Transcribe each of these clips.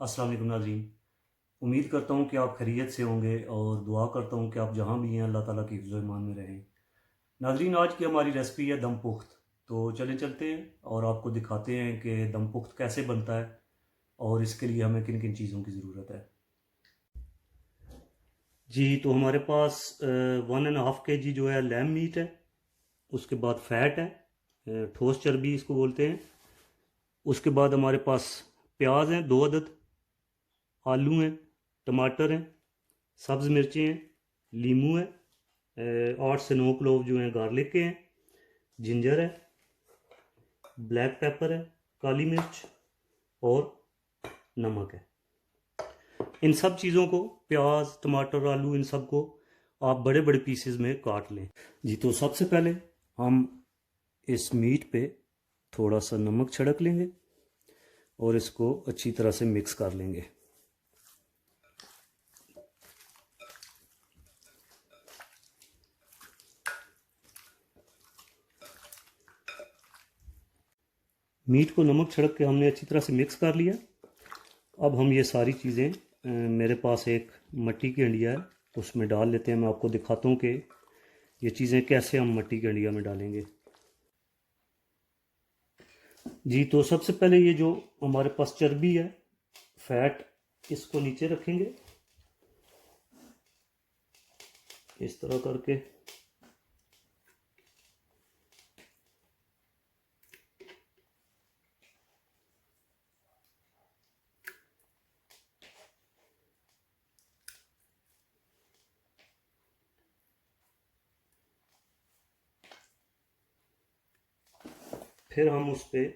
अस्सलाम वालेकुम नाज़रीन। उम्मीद करता हूँ कि आप खैरियत से होंगे और दुआ करता हूँ कि आप जहाँ भी हैं अल्लाह ताला की हिफ्ज़-ओ ईमान में रहें। नाज़रीन, आज की हमारी रेसिपी है दम पुख्त। तो चलें चलते हैं और आपको दिखाते हैं कि दम पुख्त कैसे बनता है और इसके लिए हमें किन किन चीज़ों की ज़रूरत है। जी, तो हमारे पास 1.5 kg जो है लैम मीट है। उसके बाद फ़ैट है, ठोस चर्बी इसको बोलते हैं। उसके बाद हमारे पास प्याज हैं 2 अदद, आलू हैं, टमाटर हैं, सब्ज़ मिर्चें हैं, लीमू है, 8 से 9 क्लोव जो हैं गार्लिक के हैं, जिंजर है, ब्लैक पेपर है, काली मिर्च और नमक है। इन सब चीज़ों को, प्याज टमाटर आलू, इन सब को आप बड़े बड़े पीसेस में काट लें। जी, तो सबसे पहले हम इस मीट पे थोड़ा सा नमक छिड़क लेंगे और इसको अच्छी तरह से मिक्स कर लेंगे। मीट को नमक छिड़क के हमने अच्छी तरह से मिक्स कर लिया। अब हम ये सारी चीज़ें, मेरे पास एक मिट्टी की हंडिया है, उसमें डाल लेते हैं। मैं आपको दिखाता हूँ कि ये चीज़ें कैसे हम मिट्टी की हंडिया में डालेंगे। जी, तो सबसे पहले ये जो हमारे पास चर्बी है, फैट, इसको नीचे रखेंगे इस तरह करके। फिर हम उस पर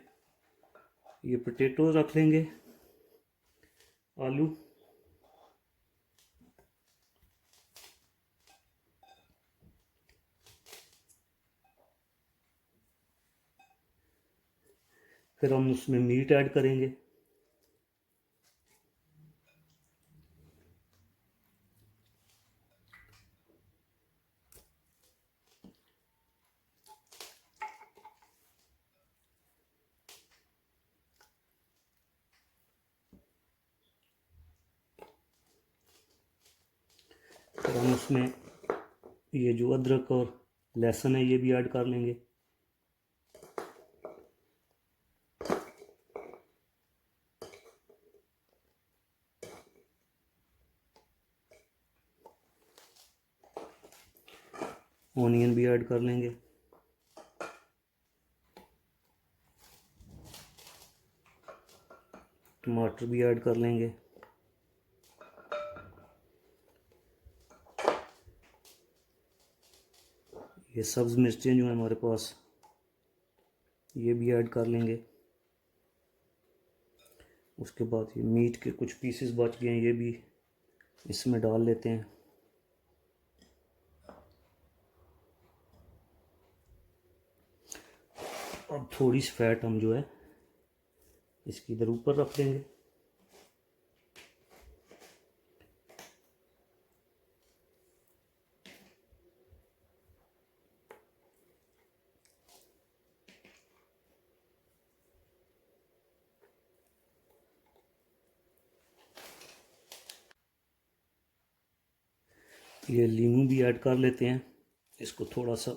ये पोटैटो रख लेंगे, आलू। फिर हम उसमें मीट ऐड करेंगे। फिर हम उसमें ये जो अदरक और लहसुन है ये भी ऐड कर लेंगे। ऑनियन भी ऐड कर लेंगे। टमाटर भी ऐड कर लेंगे। ये सब्ज़ मिर्चें जो हैं हमारे पास, ये भी ऐड कर लेंगे। उसके बाद ये मीट के कुछ पीसेस बच गए हैं, ये भी इसमें डाल लेते हैं। अब थोड़ी सी फैट हम जो है इसकी इधर ऊपर रख देंगे। ये लीमू भी ऐड कर लेते हैं, इसको थोड़ा सा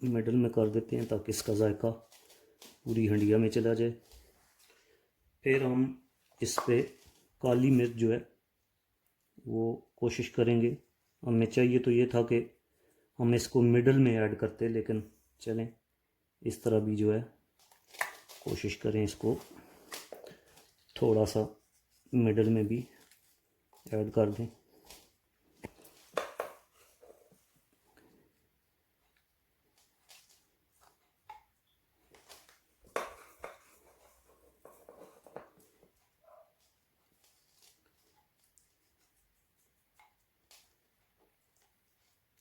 मिडल में कर देते हैं ताकि इसका जायका पूरी हंडिया में चला जाए। फिर हम इस पे काली मिर्च जो है वो कोशिश करेंगे। हमें चाहिए तो ये था कि हम इसको मिडल में ऐड करते, लेकिन चलें इस तरह भी जो है कोशिश करें इसको थोड़ा सा मिडल में भी ऐड कर दें।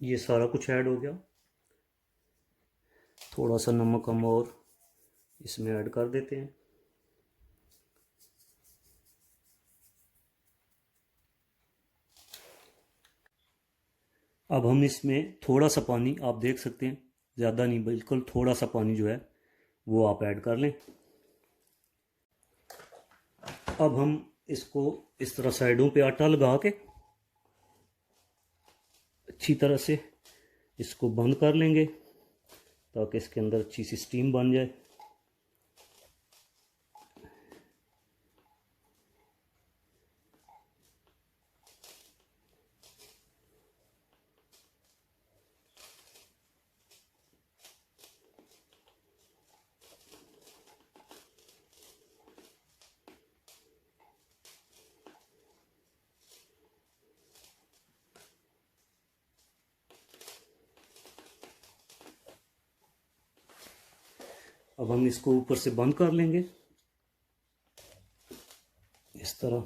ये सारा कुछ ऐड हो गया। थोड़ा सा नमक हम और इसमें ऐड कर देते हैं। अब हम इसमें थोड़ा सा पानी, आप देख सकते हैं, ज़्यादा नहीं, बिल्कुल थोड़ा सा पानी जो है वो आप ऐड कर लें। अब हम इसको इस तरह साइडों पे आटा लगा के अच्छी तरह से इसको बंद कर लेंगे ताकि इसके अंदर अच्छी सी स्टीम बन जाए। अब हम इसको ऊपर से बंद कर लेंगे इस तरह।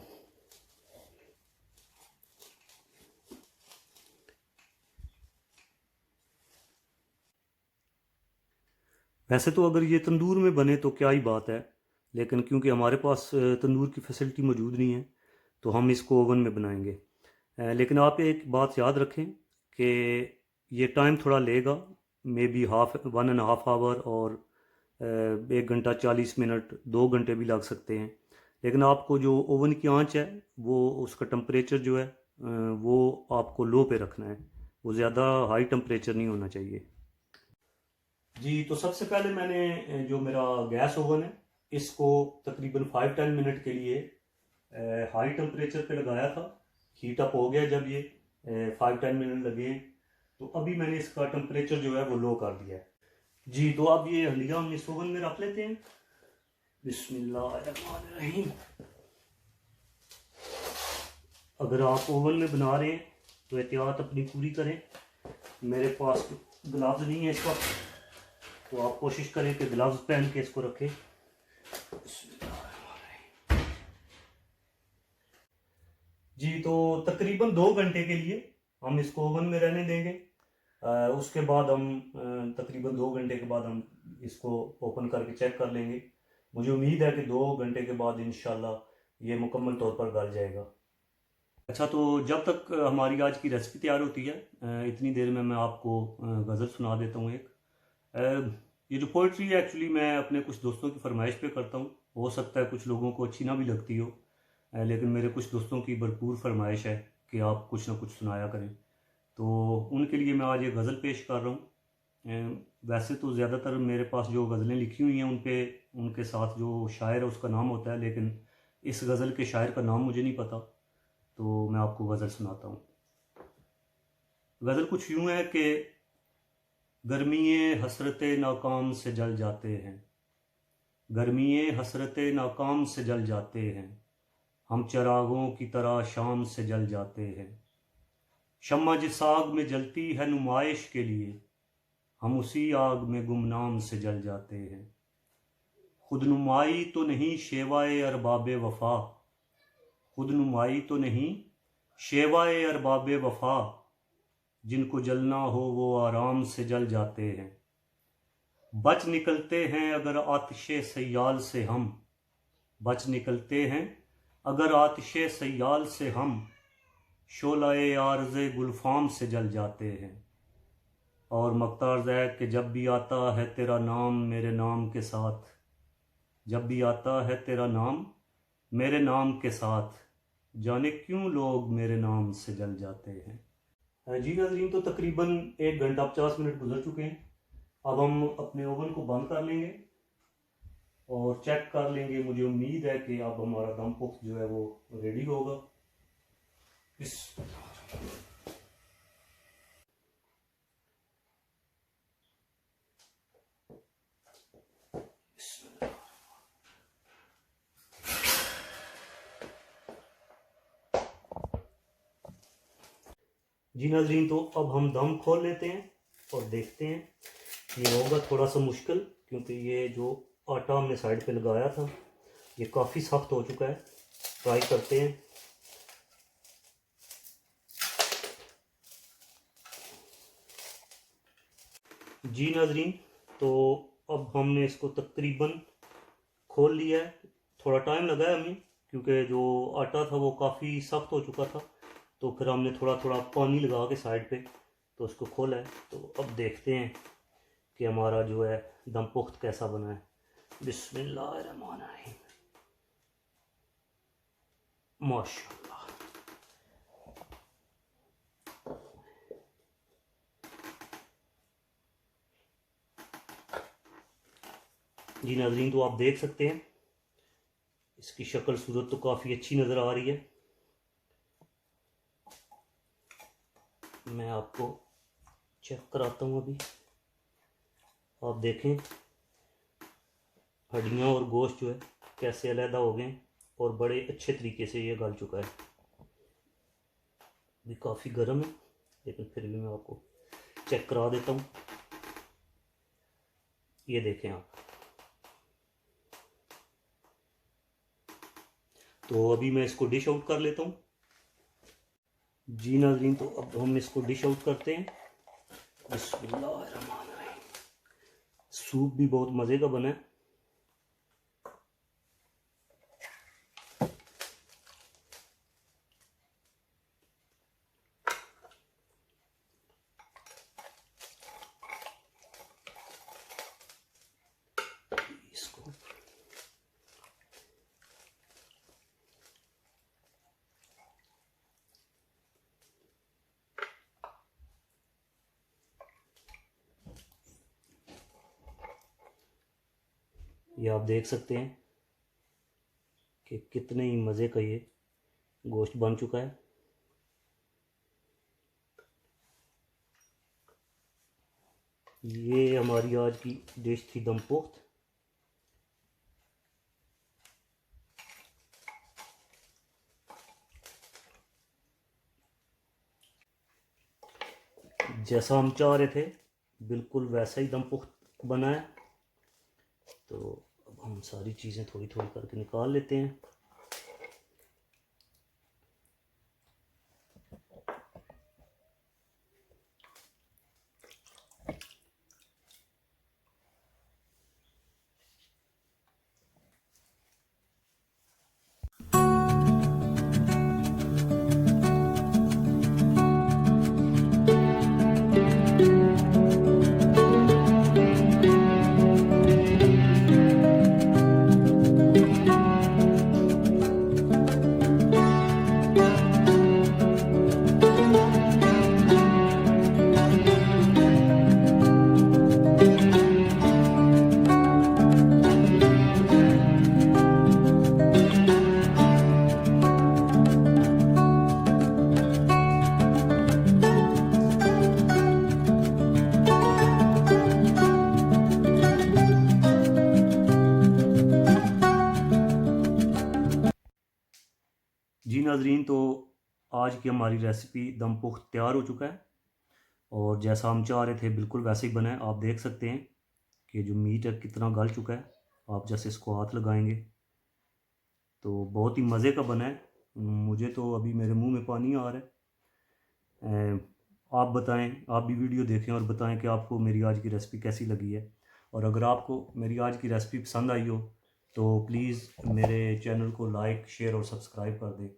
वैसे तो अगर ये तंदूर में बने तो क्या ही बात है, लेकिन क्योंकि हमारे पास तंदूर की फैसिलिटी मौजूद नहीं है तो हम इसको ओवन में बनाएंगे। लेकिन आप एक बात याद रखें कि ये टाइम थोड़ा लेगा, मे बी 1.5 आवर और 1 घंटा 40 मिनट 2 घंटे भी लग सकते हैं। लेकिन आपको जो ओवन की आंच है वो उसका टेम्परेचर जो है वो आपको लो पे रखना है, वो ज़्यादा हाई टेम्परेचर नहीं होना चाहिए। जी, तो सबसे पहले मैंने जो मेरा गैस ओवन है इसको तकरीबन 5-10 मिनट के लिए हाई टेम्परेचर पे लगाया था। हीट अप हो गया जब ये 5-10 मिनट लगे हैं, तो अभी मैंने इसका टेम्परेचर जो है वो लो कर दिया है। जी, तो अब ये हंडिया हम इस ओवन में रख लेते हैं। बिस्मिल्लाहिर्रहमानिर्रहीम। अगर आप ओवन में बना रहे हैं तो एहतियात अपनी पूरी करें। मेरे पास ग्लव्स नहीं है इस वक्त, तो आप कोशिश करें कि ग्लव्स पहन के इसको रखें। जी, तो तकरीबन 2 घंटे के लिए हम इसको ओवन में रहने देंगे। उसके बाद हम तकरीबन 2 घंटे के बाद हम इसको ओपन करके चेक कर लेंगे। मुझे उम्मीद है कि 2 घंटे के बाद इंशाल्लाह ये मुकम्मल तौर पर गल जाएगा। अच्छा, तो जब तक हमारी आज की रेसिपी तैयार होती है इतनी देर में मैं आपको गज़ल सुना देता हूँ एक। ये जो पोइट्री है एक्चुअली मैं अपने कुछ दोस्तों की फरमाइश पे करता हूँ। हो सकता है कुछ लोगों को अच्छी ना भी लगती हो, लेकिन मेरे कुछ दोस्तों की भरपूर फरमाइश है कि आप कुछ ना कुछ सुनाया करें, तो उनके लिए मैं आज ये गज़ल पेश कर रहा हूँ। वैसे तो ज़्यादातर मेरे पास जो गज़लें लिखी हुई हैं उनके साथ जो शायर है उसका नाम होता है, लेकिन इस गज़ल के शायर का नाम मुझे नहीं पता, तो मैं आपको गज़ल सुनाता हूँ। गज़ल कुछ यूँ है कि गर्मिये हसरते नाकाम से जल जाते हैं, गर्मिये हसरते नाकाम से जल जाते हैं, हम चरागों की तरह शाम से जल जाते हैं। शम्मा जिस आग में जलती है नुमाइश के लिए, हम उसी आग में गुमनाम से जल जाते हैं। खुद नुमाई तो नहीं शेवाए अरबाबे वफा, खुद नुमाई तो नहीं शेवाए अरबाबे वफा, जिनको जलना हो वो आराम से जल जाते हैं। बच निकलते हैं अगर आतिशे सयाल से हम, बच निकलते हैं अगर आतिशे सयाल से हम, शोलाए आर्ज़े गुलफाम से जल जाते हैं। और मख्तार ज़ैद के जब भी आता है तेरा नाम मेरे नाम के साथ, जब भी आता है तेरा नाम मेरे नाम के साथ, जाने क्यों लोग मेरे नाम से जल जाते हैं। जी नाज़रीन, तो तकरीबन 1 घंटा 50 मिनट गुजर चुके हैं। अब हम अपने ओवन को बंद कर लेंगे और चेक कर लेंगे। मुझे उम्मीद है कि अब हमारा दम पुख्त जो है वो रेडी होगा। इस जी नाज़रीन, तो अब हम दम खोल लेते हैं और देखते हैं। ये होगा थोड़ा सा मुश्किल क्योंकि ये जो आटा हमने साइड पे लगाया था ये काफ़ी सख्त हो चुका है। ट्राई करते हैं। जी नाज़रीन, तो अब हमने इसको तकरीबन खोल लिया है। थोड़ा टाइम लगा है हमें क्योंकि जो आटा था वो काफ़ी सख्त हो चुका था, तो फिर हमने थोड़ा थोड़ा पानी लगा के साइड पे तो उसको खोला है। तो अब देखते हैं कि हमारा जो है दम पुख्त कैसा बना है। बिस्मिल्लाहिर्रहमानिर्रहीम। माशाल्लाह। जी नाज़रीन, तो आप देख सकते हैं इसकी शक्ल सूरत तो काफ़ी अच्छी नज़र आ रही है। मैं आपको चेक कराता हूँ। अभी आप देखें हड्डियाँ और गोश्त जो है कैसे अलहदा हो गए और बड़े अच्छे तरीके से ये गल चुका है। भी काफ़ी गर्म है लेकिन फिर भी मैं आपको चेक करा देता हूँ। ये देखें आप। तो अभी मैं इसको डिश आउट कर लेता हूँ। जी नाज़रीन, तो अब हम इसको डिश आउट करते हैं। बिस्मिल्लाहिर्रहमानिर्रहीम। सूप भी बहुत मज़े का बना है। इसको ये आप देख सकते हैं कि कितने ही मज़े का ये गोश्त बन चुका है। ये हमारी आज की डिश थी दम पुख्त। जैसा हम चाह रहे थे बिल्कुल वैसा ही दम पुख्त बना है। तो अब हम सारी चीज़ें थोड़ी थोड़ी करके निकाल लेते हैं। जी नाज़रीन, तो आज की हमारी रेसिपी दम पुख्त तैयार हो चुका है और जैसा हम चाह रहे थे बिल्कुल वैसे ही बना है। आप देख सकते हैं कि जो मीट है कितना गल चुका है। आप जैसे इसको हाथ लगाएंगे तो बहुत ही मज़े का बना है। मुझे तो अभी मेरे मुंह में पानी आ रहा है। आप बताएं, आप भी वीडियो देखें और बताएं कि आपको मेरी आज की रेसिपी कैसी लगी है। और अगर आपको मेरी आज की रेसिपी पसंद आई हो तो प्लीज़ मेरे चैनल को लाइक, शेयर और सब्सक्राइब कर दें।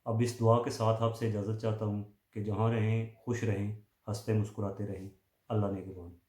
अब इस दुआ के साथ आपसे इजाज़त चाहता हूँ कि जहाँ रहें खुश रहें, हंसते मुस्कुराते रहें। अल्लाह ने के बाद।